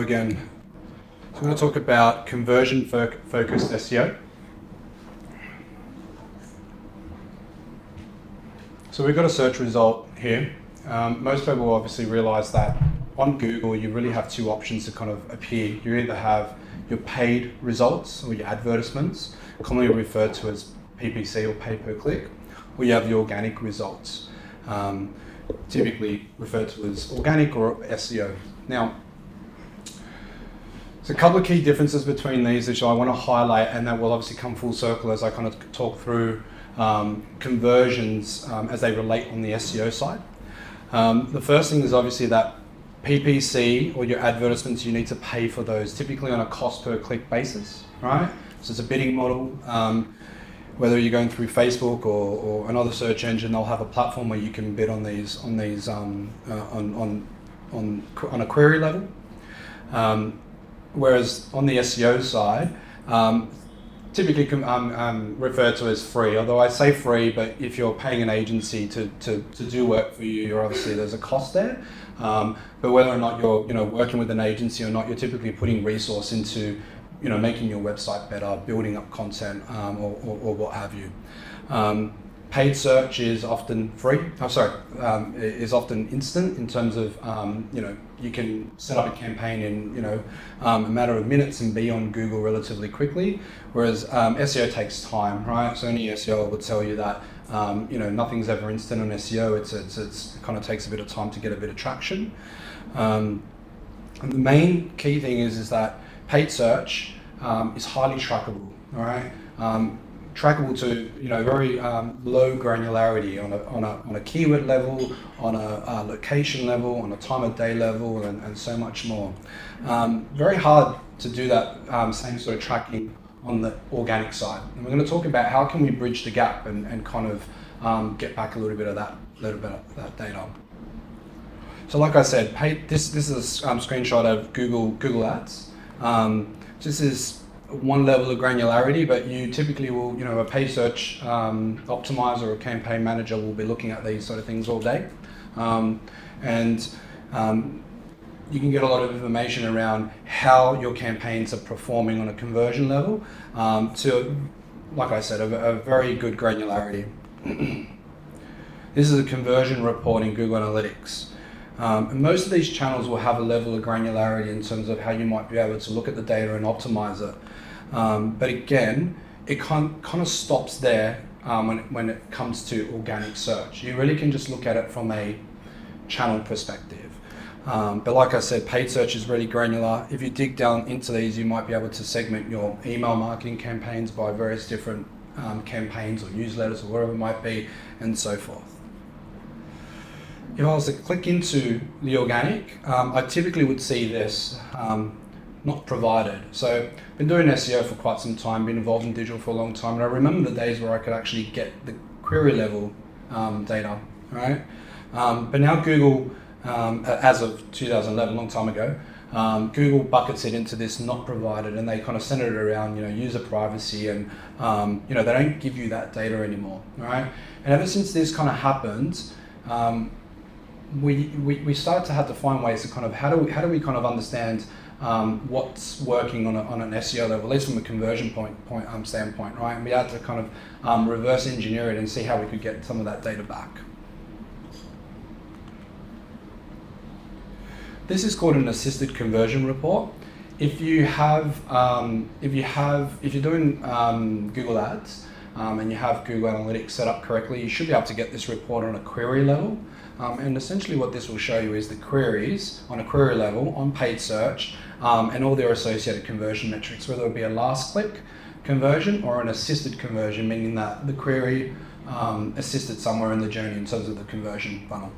again. So I'm going to talk about conversion-focused SEO. So we've got a search result here. Most people obviously realize that on Google, you really have two options to kind of appear. You either have your paid results or your advertisements, commonly referred to as PPC or pay per click, or you have your organic results, typically referred to as organic or SEO. Now, there's a couple of key differences between these which I want to highlight, and that will obviously come full circle as I kind of talk through conversions as they relate on the SEO side. The first thing is obviously that PPC or your advertisements, you need to pay for those, typically on a cost per click basis, right? So it's a bidding model. Whether you're going through Facebook or another search engine, they'll have a platform where you can bid on these on a query level. Whereas on the SEO side, typically referred to as free. Although I say free, but if you're paying an agency to do work for you, you're obviously there's a cost there. But whether or not you're working with an agency or not, you're typically putting resource into making your website better, building up content, or what have you. Paid search is often free. Is often instant in terms of you can set up a campaign in a matter of minutes and be on Google relatively quickly. Whereas SEO takes time, right? So any SEO will tell you that nothing's ever instant on SEO. It kind of takes a bit of time to get a bit of traction. And the main key thing is that paid search is highly trackable, all right? Trackable to very low granularity on a keyword level, on a location level, on a time of day level, and so much more. Very hard to do that same sort of tracking on the organic side. And we're going to talk about how can we bridge the gap and kind of get back a little bit of that data. So like I said, this is a screenshot of Google Ads. This is one level of granularity, but you typically will, a paid search optimizer or a campaign manager will be looking at these sort of things all day. You can get a lot of information around how your campaigns are performing on a conversion level to, like I said, a very good granularity. This is a conversion report in Google Analytics. And most of these channels will have a level of granularity in terms of how you might be able to look at the data and optimize it. But again, it kind of stops there when it comes to organic search. You really can just look at it from a channel perspective. But like I said, paid search is really granular. If you dig down into these, you might be able to segment your email marketing campaigns by various different campaigns or newsletters or whatever it might be, and so forth. If I was to click into the organic, I typically would see this not provided. So I've been doing SEO for quite some time, been involved in digital for a long time, and I remember the days where I could actually get the query level data, right? But now Google, as of 2011, a long time ago, Google buckets it into this not provided, and they kind of center it around user privacy, and they don't give you that data anymore, right? And ever since this kind of happened, we started to have to find ways to kind of how do we kind of understand what's working on an SEO level, at least from a conversion standpoint, right? And we had to kind of reverse engineer it and see how we could get some of that data back. This is called an assisted conversion report. If you're doing Google Ads and you have Google Analytics set up correctly, you should be able to get this report on a query level. And essentially what this will show you is the queries on a query level on paid search and all their associated conversion metrics, whether it be a last click conversion or an assisted conversion, meaning that the query assisted somewhere in the journey in terms of the conversion funnel.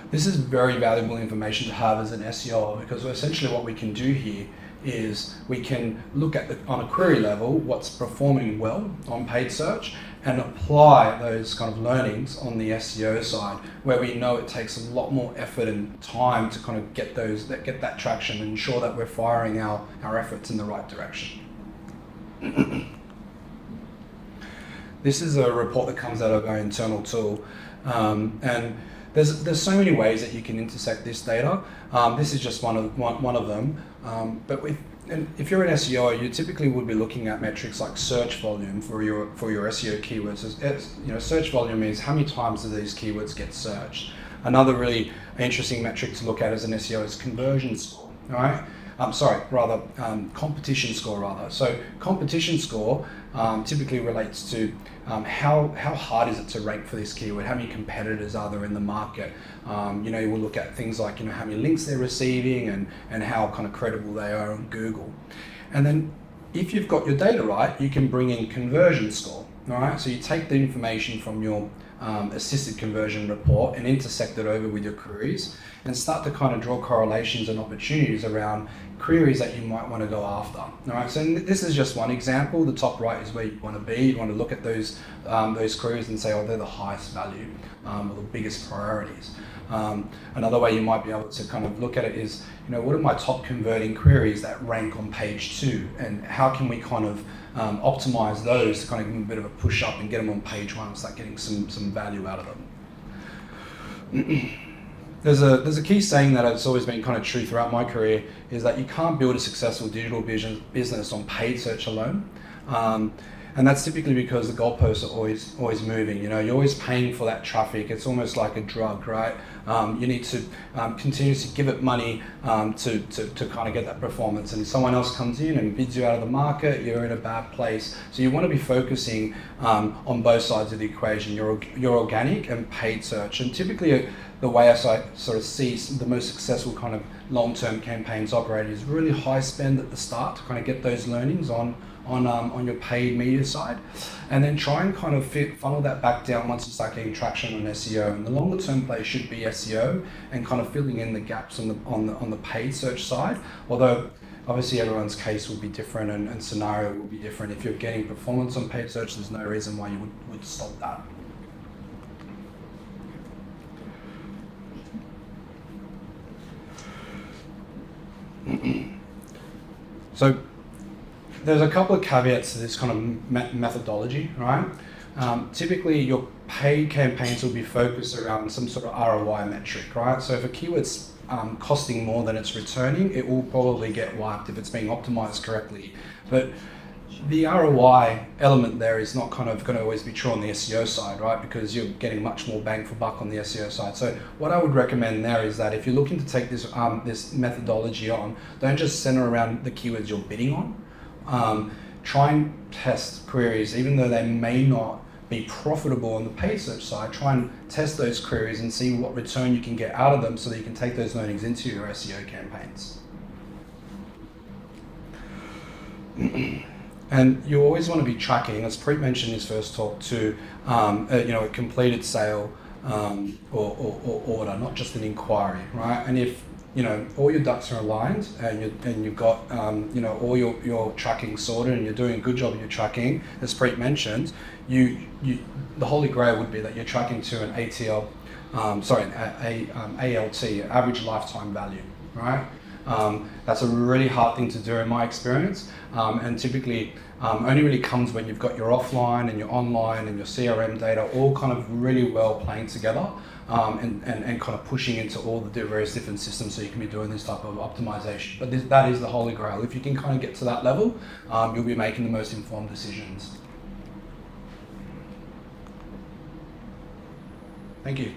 This is very valuable information to have as an SEO, because essentially what we can do here is we can look at on a query level what's performing well on paid search and apply those kind of learnings on the SEO side, where we know it takes a lot more effort and time to kind of get that traction and ensure that we're firing our efforts in the right direction. This is a report that comes out of our internal tool, and there's so many ways that you can intersect this data. This is just one of them. And if you're an SEO, you typically would be looking at metrics like search volume for your SEO keywords. Search volume is how many times do these keywords get searched. Another really interesting metric to look at as an SEO is conversion score. All right. Competition score rather. So competition score typically relates to how hard is it to rank for this keyword, how many competitors are there in the market. You will look at things like how many links they're receiving and how kind of credible they are on Google. And then if you've got your data right, you can bring in conversion score. All right, so you take the information from your assisted conversion report and intersect it over with your queries and start to kind of draw correlations and opportunities around queries that you might want to go after. All right, so this is just one example. The top right is where you want to be. You want to look at those queries and say, oh, they're the highest value or the biggest priorities. Another way you might be able to kind of look at it is, what are my top converting queries that rank on page 2, and how can we kind of optimize those to kind of give them a bit of a push up and get them on page 1 and start getting some value out of them. There's a key saying that has always been kind of true throughout my career, is that you can't build a successful digital business on paid search alone. And that's typically because the goalposts are always moving. You're always paying for that traffic. It's almost like a drug, right? You need to continuously give it money to kind of get that performance. And if someone else comes in and bids you out of the market, you're in a bad place. So you want to be focusing on both sides of the equation, your organic and paid search. And typically the way I sort of see the most successful kind of long-term campaigns operate is really high spend at the start to kind of get those learnings on your paid media side, and then try and kind of funnel that back down once you start getting traction on SEO. And the longer term play should be SEO and kind of filling in the gaps on the paid search side. Although obviously everyone's case will be different and scenario will be different. If you're getting performance on paid search, there's no reason why you would stop that. So there's a couple of caveats to this kind of methodology, right? Typically your paid campaigns will be focused around some sort of ROI metric, right? So if a keyword's costing more than it's returning, it will probably get wiped if it's being optimized correctly. But the ROI element there is not kind of going to always be true on the SEO side, right? Because you're getting much more bang for buck on the SEO side. So what I would recommend there is that if you're looking to take this methodology on, don't just center around the keywords you're bidding on. Try and test queries, even though they may not be profitable on the paid search side. Try and test those queries and see what return you can get out of them so that you can take those learnings into your SEO campaigns. And you always want to be tracking, as Preet mentioned in his first talk, to a completed sale or order, not just an inquiry, right? And if all your ducks are aligned and you've got all your tracking sorted and you're doing a good job of your tracking, as Preet mentioned, the holy grail would be that you're tracking to an ALT, average lifetime value, right? That's a really hard thing to do in my experience, and typically only really comes when you've got your offline and your online and your CRM data all kind of really well playing together, and kind of pushing into all the various different systems so you can be doing this type of optimization. But that is the holy grail. If you can kind of get to that level, you'll be making the most informed decisions. Thank you.